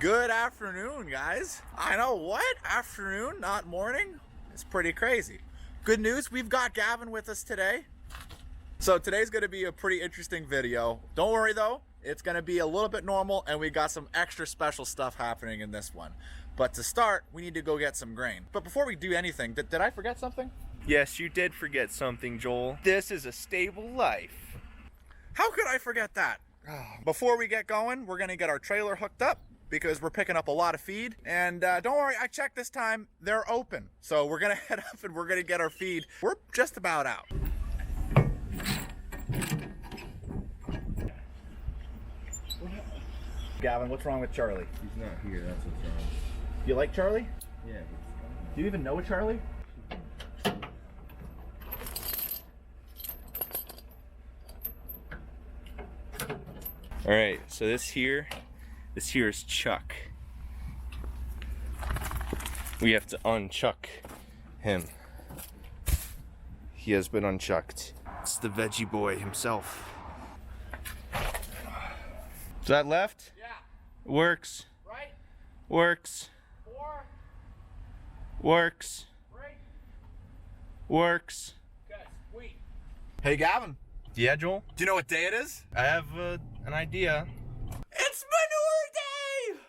Good afternoon, guys. I know, what? Afternoon, not morning? It's pretty crazy. Good news, we've got Gavin with us today. So today's gonna be a pretty interesting video. Don't worry though, it's gonna be a little bit normal and we got some extra special stuff happening in this one. But to start, we need to go get some grain. But before we do anything, did I forget something? Yes, you did forget something, Joel. This is a stable life. How could I forget that? Before we get going, we're gonna get our trailer hooked up because we're picking up a lot of feed. And don't worry, I checked this time, they're open. So we're gonna head up and we're gonna get our feed. We're just about out. Gavin, what's wrong with Charlie? He's not here, that's what's wrong. You like Charlie? Yeah, Do you even know Charlie? All right, so this here is Chuck. We have to unchuck him. He has been unchucked. It's the veggie boy himself. Is that left? Yeah. Works. Right? Works. 4. Works. 3. Works. Okay, sweet. Hey Gavin, Yeah, Joel? do you know what day it is? I have an idea. It's Manure Day!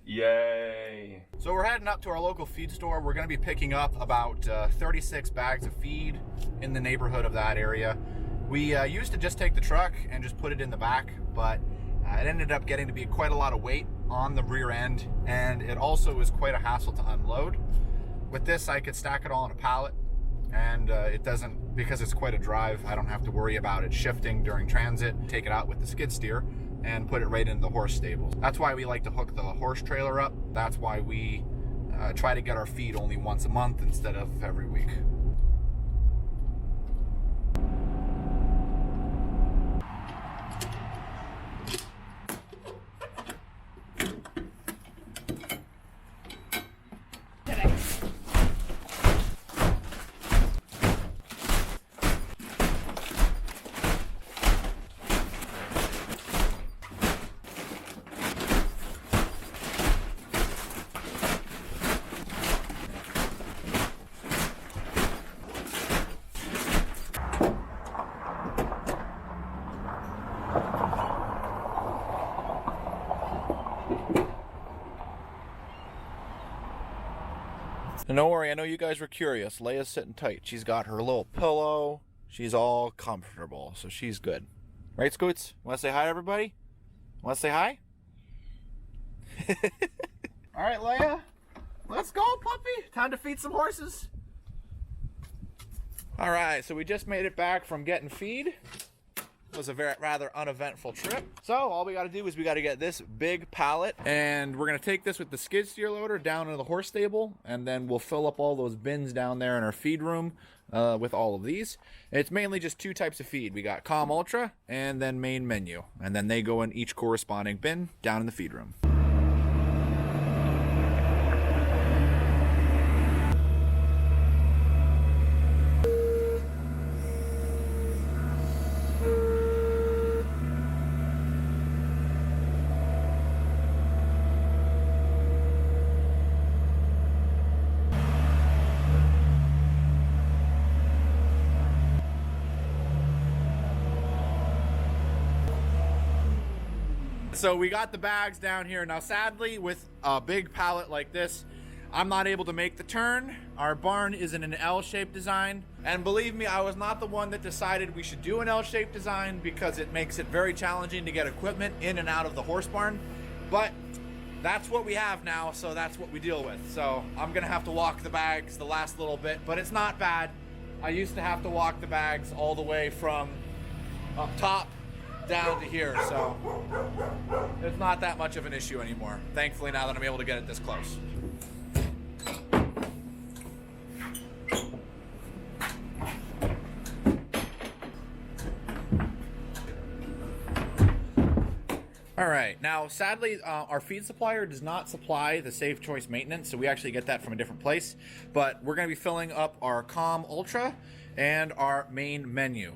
Yay. So we're heading up to our local feed store. We're gonna be picking up about 36 bags of feed in the neighborhood of that area. We used to just take the truck and just put it in the back, but it ended up getting to be quite a lot of weight on the rear end, and it also was quite a hassle to unload. With this, I could stack it all on a pallet, and it doesn't, because it's quite a drive, I don't have to worry about it shifting during transit. Take it out with the skid steer and put it right into the horse stables. That's why we like to hook the horse trailer up. That's why we try to get our feed only once a month instead of every week. And don't worry, I know you guys were curious. Leia's sitting tight. She's got her little pillow. She's all comfortable, so she's good. Right, Scoots? Want to say hi to everybody? Want to say hi? All right, Leia. Let's go, puppy. Time to feed some horses. All right, so we just made it back from getting feed. It was a rather uneventful trip. So all we got to do is we got to get this big pallet, and we're going to take this with the skid steer loader down into the horse stable, and then we'll fill up all those bins down there in our feed room with all of these. It's mainly just 2 types of feed. We got Calm Ultra and then Main Menu, and then they go in each corresponding bin down in the feed room. So we got the bags down here. Now sadly, with a big pallet like this, I'm not able to make the turn. Our barn is in an L-shaped design. And believe me, I was not the one that decided we should do an L-shaped design because it makes it very challenging to get equipment in and out of the horse barn. But that's what we have now, so that's what we deal with. So I'm gonna have to walk the bags the last little bit, but it's not bad. I used to have to walk the bags all the way from up top down to here, so it's not that much of an issue anymore. Thankfully, now that I'm able to get it this close. All right, now sadly our feed supplier does not supply the Safe Choice maintenance, so we actually get that from a different place. But we're going to be filling up our Calm Ultra and our Main Menu.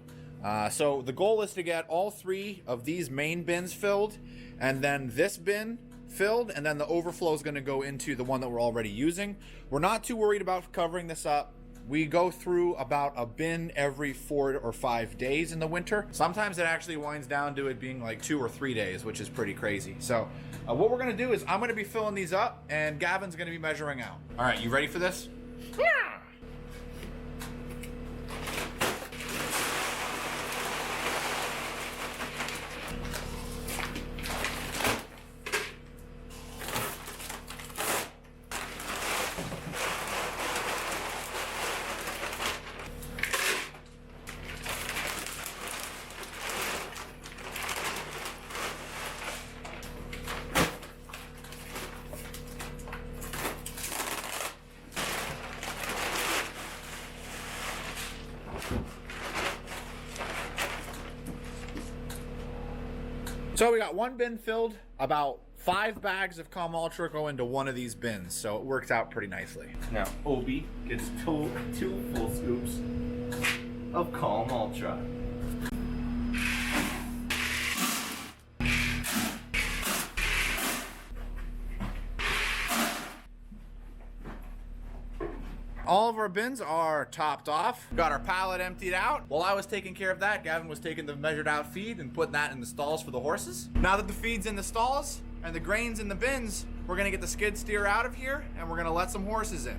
So the goal is to get all 3 of these main bins filled, and then this bin filled, and then the overflow is going to go into the one that we're already using. We're not too worried about covering this up. We go through about a bin every 4 or 5 days in the winter. Sometimes it actually winds down to it being like 2 or 3 days, which is pretty crazy. So what we're gonna do is I'm gonna be filling these up and Gavin's gonna be measuring out. All right, you ready for this? Yeah. So we got 1 bin filled. About 5 bags of Calm Ultra go into one of these bins, so it worked out pretty nicely. Now, Obi gets two full scoops of Calm Ultra. All of our bins are topped off. Got our pallet emptied out. While I was taking care of that, Gavin was taking the measured out feed and putting that in the stalls for the horses. Now that the feed's in the stalls and the grain's in the bins, we're gonna get the skid steer out of here and we're gonna let some horses in.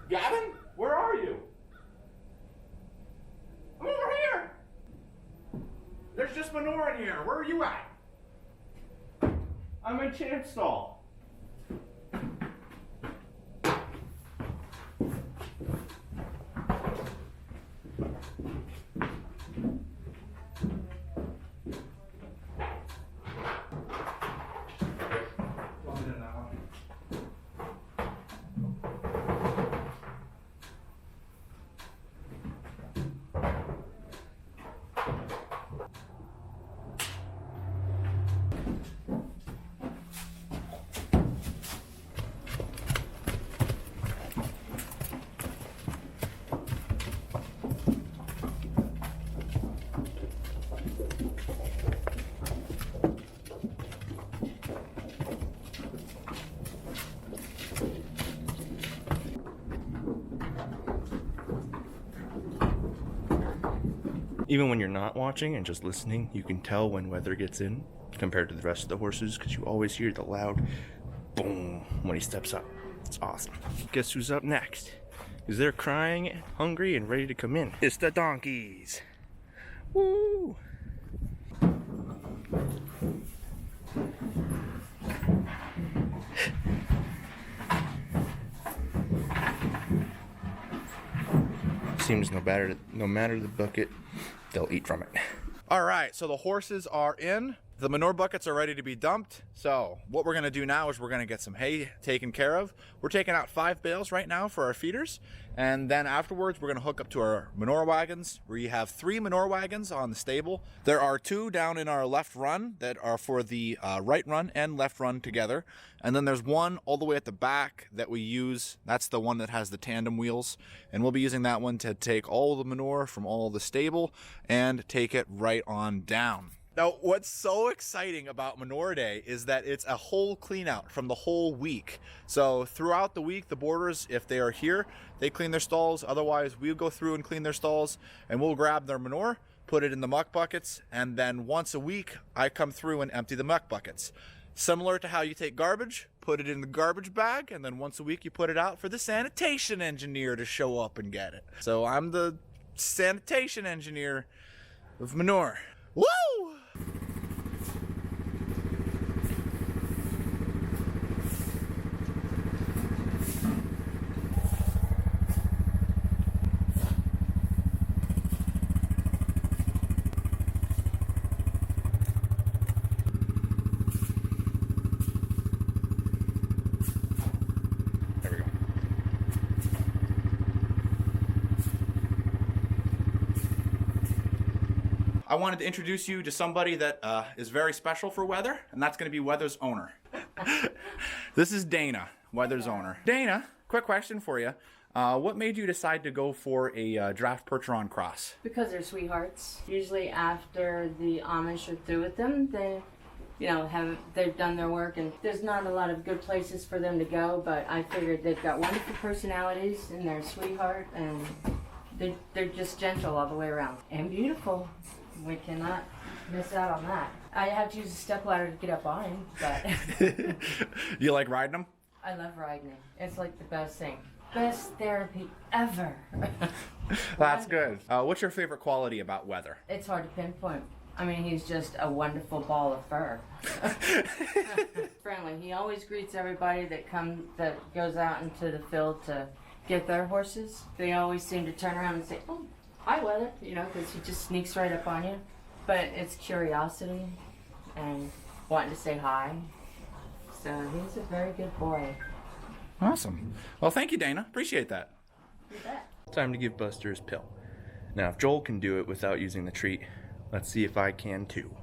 Gavin, where are you? I'm over here. There's just manure in here. Where are you at? I'm in Champ's stall. Even when you're not watching and just listening, you can tell when weather gets in compared to the rest of the horses because you always hear the loud boom when he steps up. It's awesome. Guess who's up next? Because they're crying, hungry, and ready to come in. It's the donkeys. Woo! Seems no matter the bucket, they'll eat from it. All right, so the horses are in. The manure buckets are ready to be dumped. So what we're gonna do now is we're gonna get some hay taken care of. We're taking out 5 bales right now for our feeders. And then afterwards, we're gonna hook up to our manure wagons. We have 3 manure wagons on the stable. There are 2 down in our left run that are for the right run and left run together. And then there's 1 all the way at the back that we use. That's the one that has the tandem wheels. And we'll be using that one to take all the manure from all the stable and take it right on down. Now, what's so exciting about Manure Day is that it's a whole clean out from the whole week. So throughout the week, the boarders, if they are here, they clean their stalls. Otherwise, we'll go through and clean their stalls and we'll grab their manure, put it in the muck buckets. And then once a week, I come through and empty the muck buckets. Similar to how you take garbage, put it in the garbage bag, and then once a week you put it out for the sanitation engineer to show up and get it. So I'm the sanitation engineer of Manure. Woo! I wanted to introduce you to somebody that is very special for Weather, and that's going to be Weather's owner. This is Dana, Weather's owner. Dana, quick question for you. What made you decide to go for a draft Percheron cross? Because they're sweethearts. Usually after the Amish are through with them, they, they've done their work, and there's not a lot of good places for them to go, but I figured they've got wonderful personalities, and they're a sweetheart, and they're just gentle all the way around. And beautiful. We cannot miss out on that. I have to use a stepladder to get up on him, but... You like riding them? I love riding him. It's like the best thing. Best therapy ever. That's good. What's your favorite quality about Weather? It's hard to pinpoint. I mean, he's just a wonderful ball of fur. Friendly. He always greets everybody that goes out into the field to get their horses. They always seem to turn around and say, "Oh, hi, Weather," because he just sneaks right up on you. But it's curiosity and wanting to say hi. So he's a very good boy. Awesome. Well, thank you, Dana. Appreciate that. You bet. Time to give Buster his pill. Now, if Joel can do it without using the treat, let's see if I can too.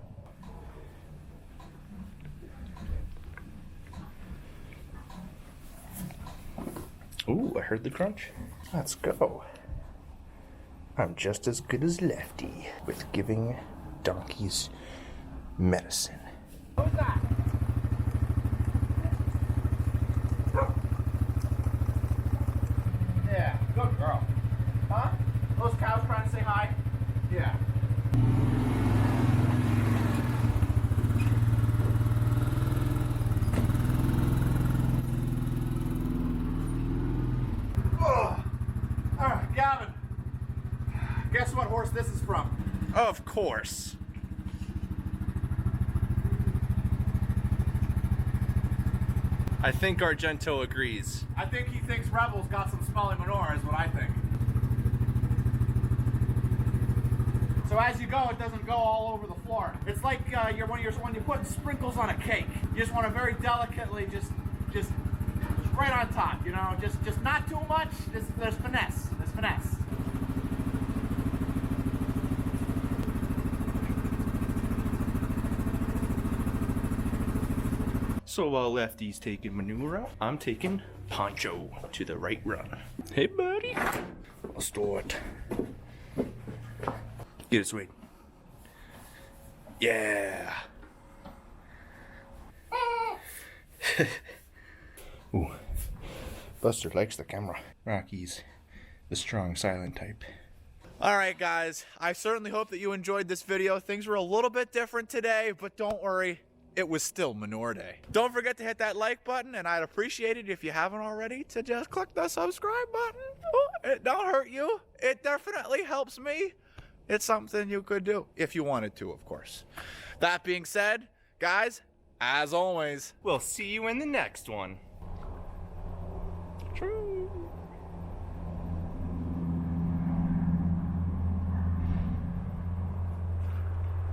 Ooh, I heard the crunch. Let's go. I'm just as good as Lefty with giving donkeys medicine. Who's that? Yeah, good girl. Huh? Those cows trying to say hi? Yeah. Gavin, guess what horse this is from? Of course. I think Argento agrees. I think he thinks Rebel's got some smelly manure, is what I think. So as you go, it doesn't go all over the floor. It's like when you put sprinkles on a cake. You just want to very delicately, just right on top. Just not too much. There's finesse. There's finesse. So while Lefty's taking Manure out, I'm taking Poncho to the right run. Hey, buddy. Let's do it. Get it, sweet. Yeah. Ooh. Buster likes the camera. Rocky's the strong, silent type. All right, guys. I certainly hope that you enjoyed this video. Things were a little bit different today, but don't worry. It was still Manure Day. Don't forget to hit that like button, and I'd appreciate it if you haven't already to just click the subscribe button. Oh, it don't hurt you. It definitely helps me. It's something you could do if you wanted to, of course. That being said, guys, as always, We'll see you in the next one. True.